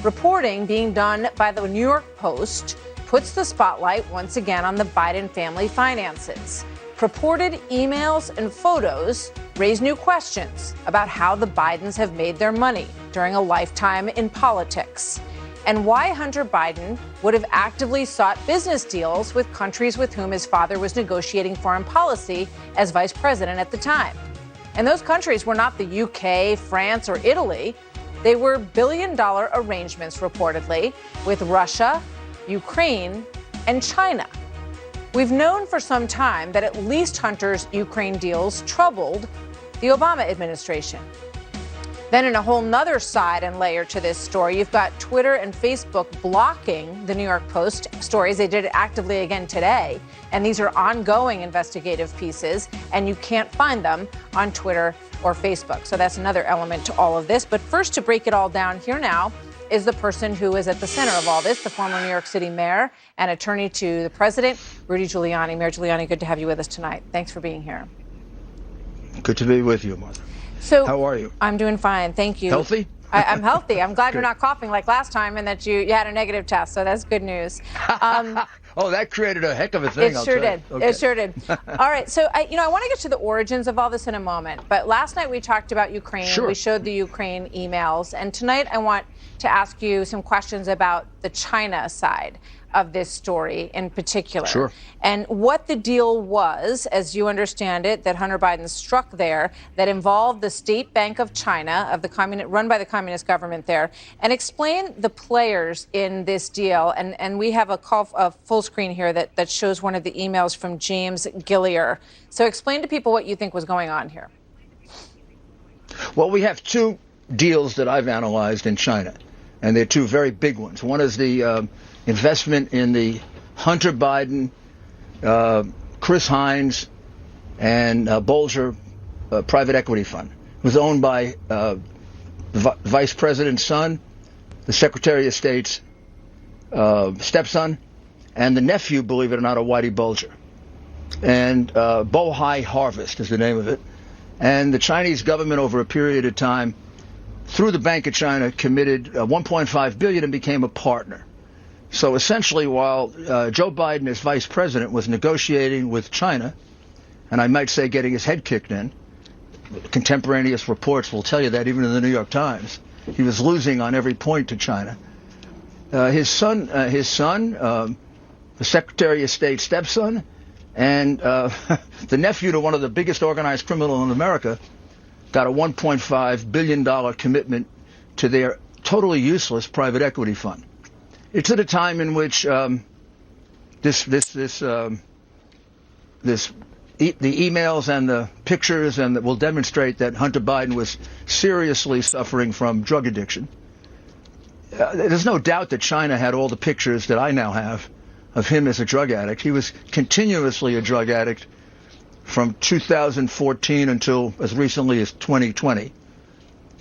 Reporting being done by the New York Post puts the spotlight once again on the Biden family finances. Purported emails and photos raise new questions about how the Bidens have made their money during a lifetime in politics, and why Hunter Biden would have actively sought business deals with countries with whom his father was negotiating foreign policy as vice president at the time. And those countries were not the UK, France, or Italy. They were billion-dollar arrangements, reportedly, with Russia, Ukraine, and China. We've known for some time that at least Hunter's Ukraine deals troubled the Obama administration. Then in a whole nother side and layer to this story, you've got Twitter and Facebook blocking the New York Post stories. They did it actively again today. And these are ongoing investigative pieces, and you can't find them on Twitter or Facebook. So that's another element to all of this. But first, to break it all down here now is the person who is at the center of all this, the former New York City mayor and attorney to the president, Rudy Giuliani. Mayor Giuliani, good to have you with us tonight. Thanks for being here. Good to be with you, Martha. So, how are you? I'm doing fine, thank you. Healthy? I'm healthy. I'm glad you're not coughing like last time and that you had a negative test, so that's good news. Oh, that created a heck of a thing. It sure did. Okay. It sure did. All right, so I want to get to the origins of all this in a moment, but last night we talked about Ukraine. Sure. We showed the Ukraine emails, and tonight I want to ask you some questions about the China side of this story in particular. Sure. And what the deal was, as you understand it, that Hunter Biden struck there that involved the State Bank of China, run by the communist government there, and explain the players in this deal. And we have a full screen here that shows one of the emails from James Gillier. So explain to people what you think was going on here. Well, we have two deals that I've analyzed in China, and they're two very big ones. One is the investment in the Hunter Biden, Chris Hines, and Bolger private equity fund. It was owned by the vice president's son, the Secretary of State's stepson, and the nephew, believe it or not, of Whitey Bulger. And Bohai Harvest is the name of it. And the Chinese government, over a period of time, through the Bank of China, committed $1.5 billion and became a partner. So essentially, while Joe Biden, as vice president, was negotiating with China, and I might say getting his head kicked in, contemporaneous reports will tell you that even in the New York Times, he was losing on every point to China. His son, the Secretary of State stepson, and the nephew to one of the biggest organized criminals in America, got a $1.5 billion commitment to their totally useless private equity fund. It's at a time in which the emails and the pictures and that will demonstrate that Hunter Biden was seriously suffering from drug addiction. There's no doubt that China had all the pictures that I now have of him as a drug addict. He was continuously a drug addict from 2014 until as recently as 2020.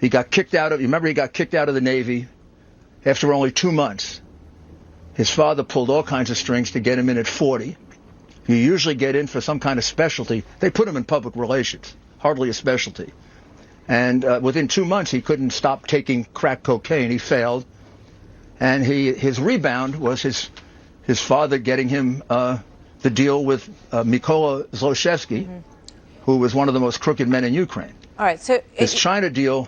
He got kicked out of the Navy after only 2 months. His father pulled all kinds of strings to get him in at 40. You usually get in for some kind of specialty. They put him in public relations, hardly a specialty. And within 2 months, he couldn't stop taking crack cocaine. He failed. And his rebound was his father getting him the deal with Mykola Zlochevsky, who was one of the most crooked men in Ukraine. All right, so this China deal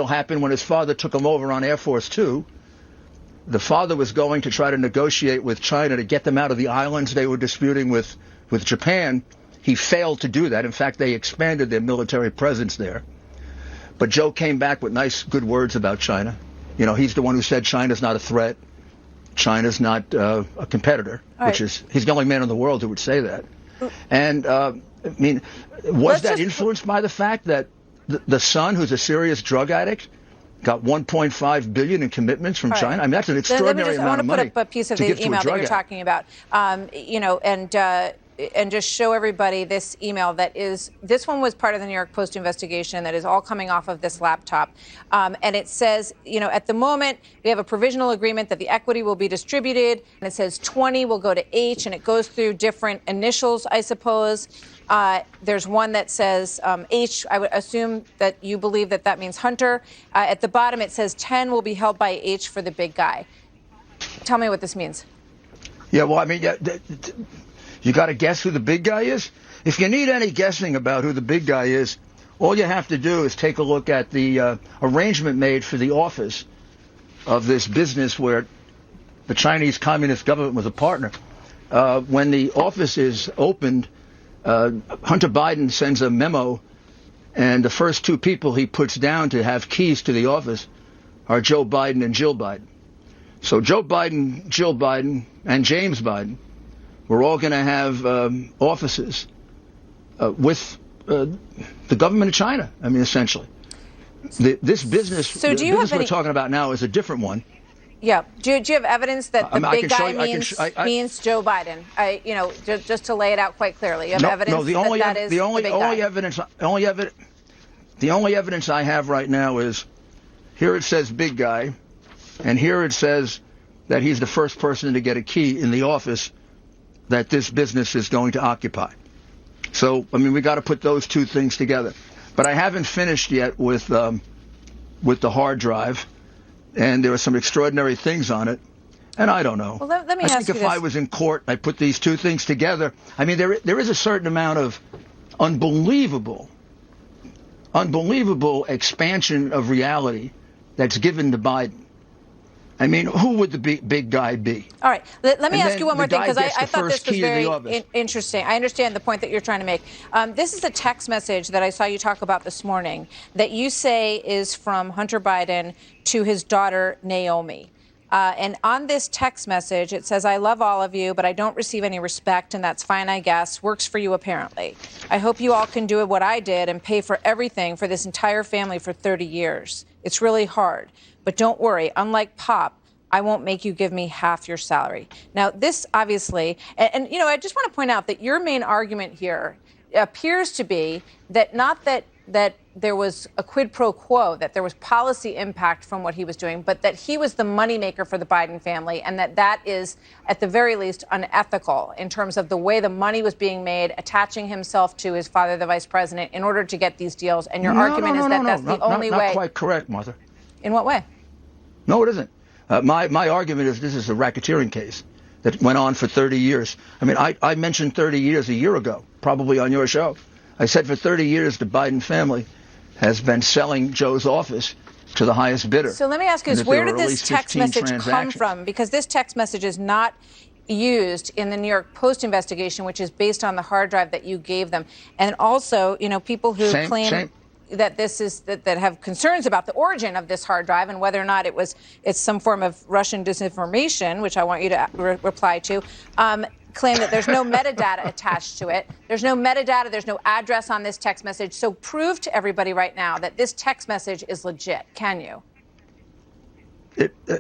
happened when his father took him over on Air Force Two. The father was going to try to negotiate with China to get them out of the islands they were disputing with Japan. He failed to do that. In fact, they expanded their military presence there. But Joe came back with nice, good words about China. You know, he's the one who said China's not a threat. China's not a competitor, he's the only man in the world who would say that. And, was that influenced by the fact that the son, who's a serious drug addict, got $1.5 billion in commitments from China? I mean, that's an extraordinary amount of money. I want to put up a piece of the email that you're talking about. and just show everybody this email this one was part of the New York Post investigation that is all coming off of this laptop. And it says, at the moment, we have a provisional agreement that the equity will be distributed. And it says 20 will go to H, and it goes through different initials, I suppose. There's one that says H. I would assume that you believe that means Hunter. At the bottom, it says 10 will be held by H for the big guy. Tell me what this means. Yeah, well, I mean, you got to guess who the big guy is? If you need any guessing about who the big guy is, all you have to do is take a look at the arrangement made for the office of this business where the Chinese Communist government was a partner. When the office is opened, Hunter Biden sends a memo, and the first two people he puts down to have keys to the office are Joe Biden and Jill Biden. So Joe Biden, Jill Biden, and James Biden were all going to have offices with the government of China. I mean, essentially. This business, the business we're talking about now is a different one. Yeah. Do you have evidence that the big guy means Joe Biden? Just to lay it out quite clearly. You have evidence that is the only guy? The only evidence I have right now is here it says big guy, and here it says that he's the first person to get a key in the office that this business is going to occupy. So, I mean, we got to put those two things together. But I haven't finished yet with the hard drive. And there are some extraordinary things on it, and I don't know. Well, let me ask you this. I think if I was in court, I'd put these two things together. I mean, there is a certain amount of unbelievable expansion of reality that's given to Biden. I mean, who would the big guy be? All right. Let me ask you one more thing, because I thought this was very interesting. I understand the point that you're trying to make. This is a text message that I saw you talk about this morning that you say is from Hunter Biden to his daughter, Naomi. And on this text message, it says, I love all of you, but I don't receive any respect, and that's fine, I guess. Works for you, apparently. I hope you all can do what I did and pay for everything for this entire family for 30 years. It's really hard. But don't worry, unlike Pop, I won't make you give me half your salary. Now, this obviously, and I just want to point out that your main argument here appears to be that not that there was a quid pro quo, that there was policy impact from what he was doing, but that he was the moneymaker for the Biden family, and that is, at the very least, unethical in terms of the way the money was being made, attaching himself to his father, the vice president, in order to get these deals. And your argument is that that's the only way. Not quite correct, Martha. In what way? No, it isn't. My argument is this is a racketeering case that went on for 30 years. I mean, I mentioned 30 years a year ago, probably on your show. I said for 30 years the Biden family has been selling Joe's office to the highest bidder. So let me ask you this. Where did this text message come from? Because this text message is not used in the New York Post investigation, which is based on the hard drive that you gave them. And also, people who claim that that have concerns about the origin of this hard drive and whether or not it's some form of Russian disinformation, which I want you to reply to, claim that there's no metadata attached to it. There's no metadata. There's no address on this text message. So prove to everybody right now that this text message is legit. Can you?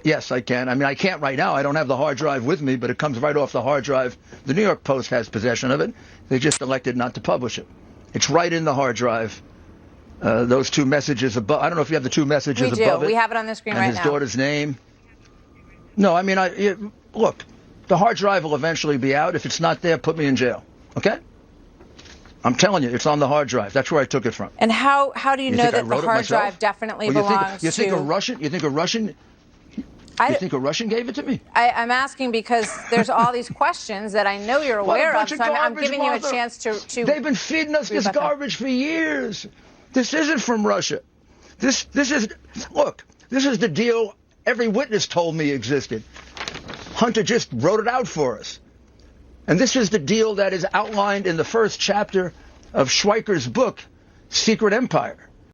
Yes, I can. I mean, I can't right now. I don't have the hard drive with me, but it comes right off the hard drive. The New York Post has possession of it. They just elected not to publish it. It's right in the hard drive. Those two messages above. I don't know if you have the two messages above it. We have it on the screen right now. And his daughter's name. No, I mean, look, the hard drive will eventually be out. If it's not there, put me in jail. Okay? I'm telling you, it's on the hard drive. That's where I took it from. And how do you know that the hard drive definitely belongs to? You think a Russian gave it to me? I'm asking because there's all these questions that I know you're aware of, so I'm giving you a chance to. They've been feeding us this garbage for years. This isn't from Russia. This is the deal every witness told me existed. Hunter just wrote it out for us. And this is the deal that is outlined in the first chapter of Schweiker's book, Secret Empire.